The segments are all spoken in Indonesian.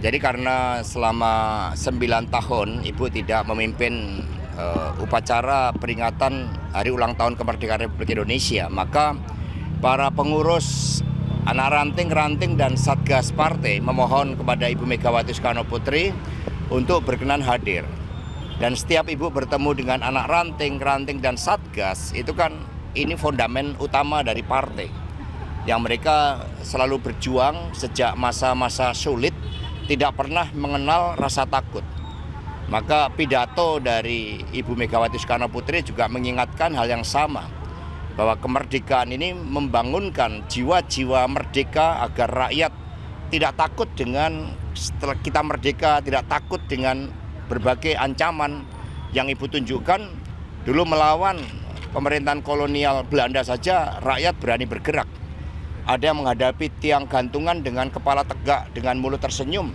Jadi karena selama 9 tahun Ibu tidak memimpin upacara peringatan Hari Ulang Tahun Kemerdekaan Republik Indonesia, maka para pengurus anak ranting dan Satgas Partai memohon kepada Ibu Megawati Soekarno Putri untuk berkenan hadir. Dan setiap Ibu bertemu dengan anak ranting dan Satgas, itu kan ini fondamen utama dari partai. Yang mereka selalu berjuang sejak masa-masa sulit, tidak pernah mengenal rasa takut. Maka pidato dari Ibu Megawati Soekarno Putri juga mengingatkan hal yang sama, bahwa kemerdekaan ini membangunkan jiwa-jiwa merdeka agar rakyat tidak takut dengan setelah kita merdeka, tidak takut dengan berbagai ancaman yang Ibu tunjukkan. Dulu melawan pemerintahan kolonial Belanda saja rakyat berani bergerak. Ada yang menghadapi tiang gantungan dengan kepala tegak, dengan mulut tersenyum.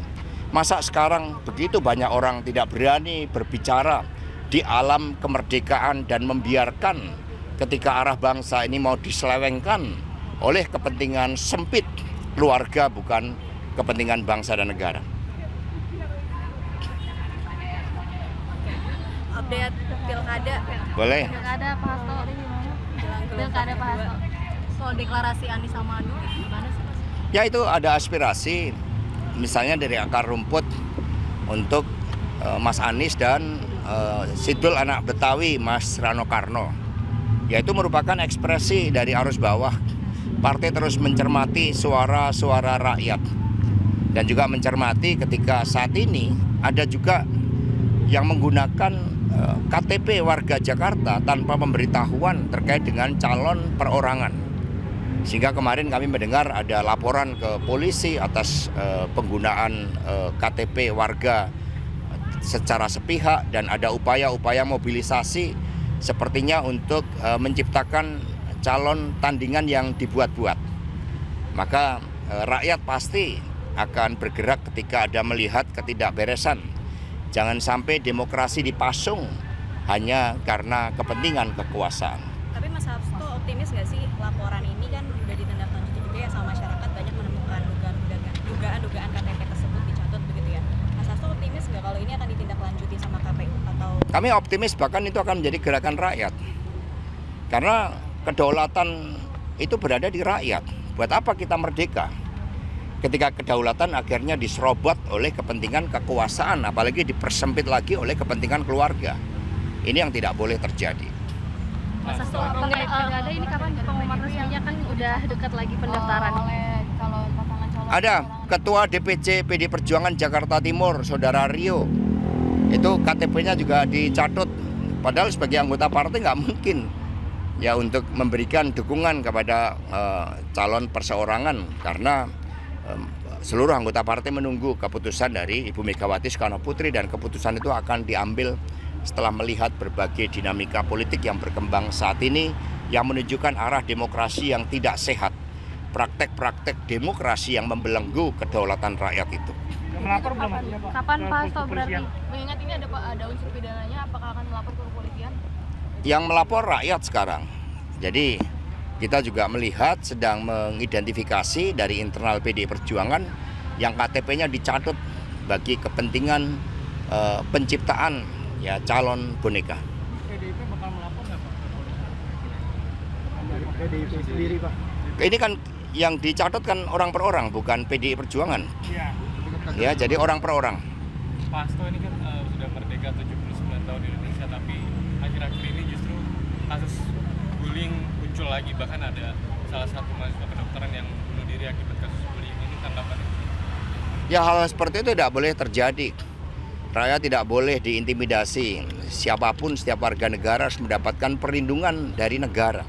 Masa sekarang begitu banyak orang tidak berani berbicara di alam kemerdekaan dan membiarkan ketika arah bangsa ini mau diselewengkan oleh kepentingan sempit keluarga, bukan kepentingan bangsa dan negara. Update pilkada. Boleh. Pilkada Pak Hasto. Pilkada Pak Hasto. Soal deklarasi Anies sama Anu, gimana sih Mas? Ya, itu ada aspirasi, misalnya dari akar rumput untuk Mas Anies dan Sidul anak Betawi Mas Rano Karno. Yaitu merupakan ekspresi dari arus bawah. Partai terus mencermati suara-suara rakyat. Dan juga mencermati ketika saat ini ada juga yang menggunakan KTP warga Jakarta tanpa pemberitahuan terkait dengan calon perorangan. Sehingga kemarin kami mendengar ada laporan ke polisi atas penggunaan KTP warga secara sepihak, dan ada upaya-upaya mobilisasi sepertinya untuk menciptakan calon tandingan yang dibuat-buat. Maka rakyat pasti akan bergerak ketika ada melihat ketidakberesan. Jangan sampai demokrasi dipasung hanya karena kepentingan kekuasaan. Tapi Mas Hasto optimis nggak sih, laporan ini kan udah ditindaklanjuti juga ya sama masyarakat, banyak menemukan dugaan KTP tersebut dicatut begitu ya. Mas Hasto optimis nggak kalau ini akan ditindaklanjuti sama KPU atau? Kami optimis, bahkan itu akan menjadi gerakan rakyat. Karena kedaulatan itu berada di rakyat. Buat apa kita merdeka ketika kedaulatan akhirnya diserobot oleh kepentingan kekuasaan, apalagi dipersempit lagi oleh kepentingan keluarga. Ini yang tidak boleh terjadi. Mas Hasto, mengenai pilkada ini kapan pengumuman resminya, kan udah dekat lagi pendaftaran oleh calon pasangan calon? Ada Ketua DPC PD Perjuangan Jakarta Timur, Saudara Rio. Itu KTP-nya juga dicatut. Padahal sebagai anggota partai nggak mungkin ya untuk memberikan dukungan kepada calon perseorangan, karena seluruh anggota partai menunggu keputusan dari Ibu Megawati Soekarno Putri, dan keputusan itu akan diambil setelah melihat berbagai dinamika politik yang berkembang saat ini yang menunjukkan arah demokrasi yang tidak sehat, praktek-praktek demokrasi yang membelenggu kedaulatan rakyat itu. Melapor belum? Kapan Pak Hasto berarti? Mengingat ini ada unsur pidananya, apakah akan melapor ke kepolisian? Yang melapor rakyat sekarang. Jadi kita juga melihat sedang mengidentifikasi dari internal PDI Perjuangan yang KTP-nya dicatut bagi kepentingan penciptaan ya calon boneka. PDIP bakal melapor nggak Pak? PDIP sendiri Pak. Ini kan yang dicatut kan orang per orang, bukan PDI Perjuangan. Iya. Ya, jadi orang per orang. Pak Hasto ini kan sudah merdeka 79 tahun di Indonesia, tapi akhir-akhir ini justru kasus bullying muncul lagi. Bahkan ada salah satu mahasiswa kedokteran yang bunuh diri akibat kasus bullying ini. Tanggapannya? Ya, hal seperti itu tidak boleh terjadi. Rakyat tidak boleh diintimidasi. Siapapun, setiap warga negara harus mendapatkan perlindungan dari negara.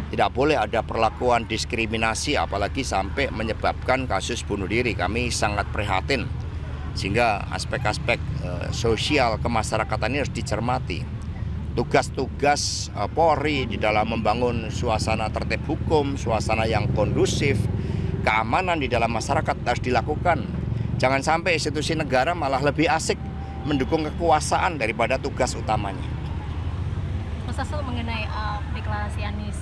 Tidak boleh ada perlakuan diskriminasi, apalagi sampai menyebabkan kasus bunuh diri. Kami sangat prihatin, sehingga aspek-aspek sosial kemasyarakatan ini harus dicermati. Tugas-tugas Polri di dalam membangun suasana tertib hukum, suasana yang kondusif, keamanan di dalam masyarakat harus dilakukan. Jangan sampai institusi negara malah lebih asik mendukung kekuasaan daripada tugas utamanya. Mas Hasto, mengenai deklarasi Anies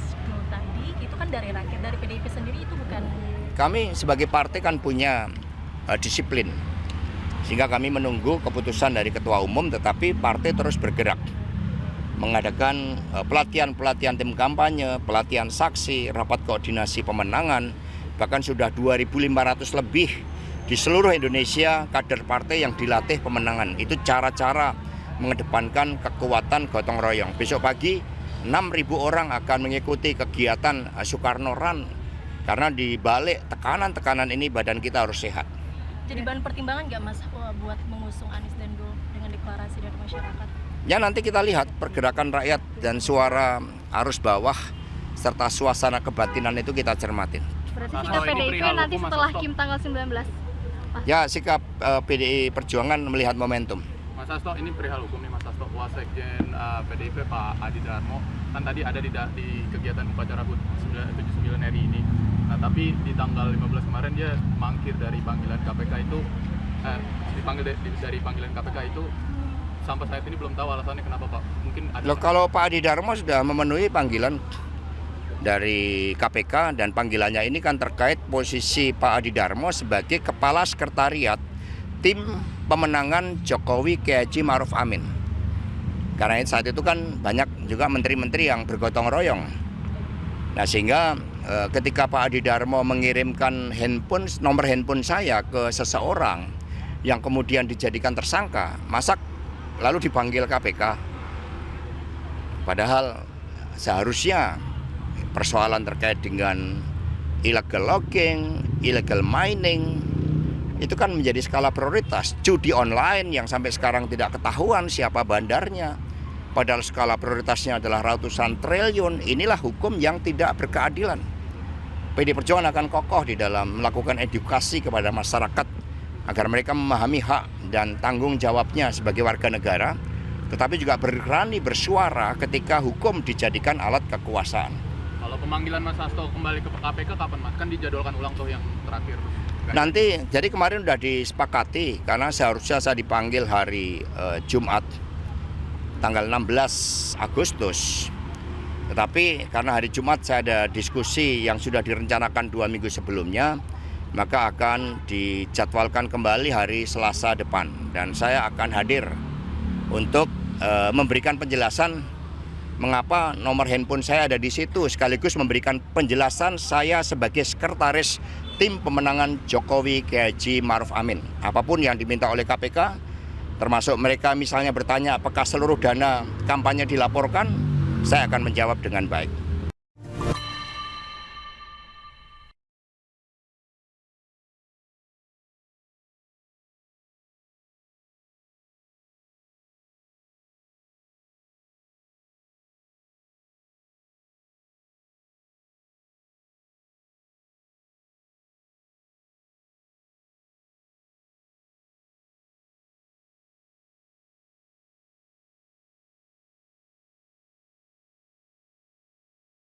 tadi, itu kan dari rakyat, dari PDIP sendiri itu bukan? Kami sebagai partai kan punya disiplin. Sehingga kami menunggu keputusan dari Ketua Umum, tetapi partai terus bergerak. Mengadakan pelatihan-pelatihan tim kampanye, pelatihan saksi, rapat koordinasi pemenangan, bahkan sudah 2.500 lebih di seluruh Indonesia kader partai yang dilatih pemenangan. Itu cara-cara mengedepankan kekuatan gotong royong. Besok pagi 6.000 orang akan mengikuti kegiatan Soekarno Run, karena di balik tekanan-tekanan ini badan kita harus sehat. Jadi bahan pertimbangan nggak Mas buat mengusung Anies dan Doel dengan deklarasi dari masyarakat? Ya nanti kita lihat pergerakan rakyat dan suara arus bawah serta suasana kebatinan itu kita cermatin. Berarti Mas sikap Hasto, ini PDIP perihal nanti hukum, Mas setelah Hasto. Kim tanggal 19? Ya sikap PDI Perjuangan melihat momentum. Mas Hasto, ini perihal hukum nih Mas Hasto. Wasekjen PDIP Pak Adi Darmo kan tadi ada di kegiatan upacara HUT 79 RI ini. Nah, tapi di tanggal 15 kemarin dia mangkir dari panggilan KPK itu, dari panggilan KPK itu sampai saat ini belum tahu alasannya kenapa Pak. Mungkin ada. Loh, kalau Pak Adi Darmo sudah memenuhi panggilan dari KPK dan panggilannya ini kan terkait posisi Pak Adi Darmo sebagai Kepala Sekretariat Tim Pemenangan Jokowi Kiai Haji Ma'ruf Amin. Karena saat itu kan banyak juga menteri-menteri yang bergotong royong. Nah sehingga ketika Pak Adi Darmo mengirimkan nomor handphone saya ke seseorang yang kemudian dijadikan tersangka, masa lalu dipanggil KPK. Padahal seharusnya persoalan terkait dengan illegal logging, illegal mining, itu kan menjadi skala prioritas. Judi online yang sampai sekarang tidak ketahuan siapa bandarnya, padahal skala prioritasnya adalah ratusan triliun. Inilah hukum yang tidak berkeadilan. PD Perjuangan akan kokoh di dalam melakukan edukasi kepada masyarakat agar mereka memahami hak dan tanggung jawabnya sebagai warga negara, tetapi juga berani bersuara ketika hukum dijadikan alat kekuasaan. Kalau pemanggilan Mas Hasto kembali ke KPK kapan Mas? Kan dijadwalkan ulang tuh yang terakhir. Nanti, jadi kemarin sudah disepakati karena seharusnya saya dipanggil hari Jumat tanggal 16 Agustus. Tetapi karena hari Jumat saya ada diskusi yang sudah direncanakan 2 minggu sebelumnya, maka akan dijadwalkan kembali hari Selasa depan. Dan saya akan hadir untuk memberikan penjelasan mengapa nomor handphone saya ada di situ, sekaligus memberikan penjelasan saya sebagai sekretaris Tim Pemenangan Jokowi Kiai Haji Ma'ruf Amin. Apapun yang diminta oleh KPK, termasuk mereka misalnya bertanya apakah seluruh dana kampanye dilaporkan, saya akan menjawab dengan baik.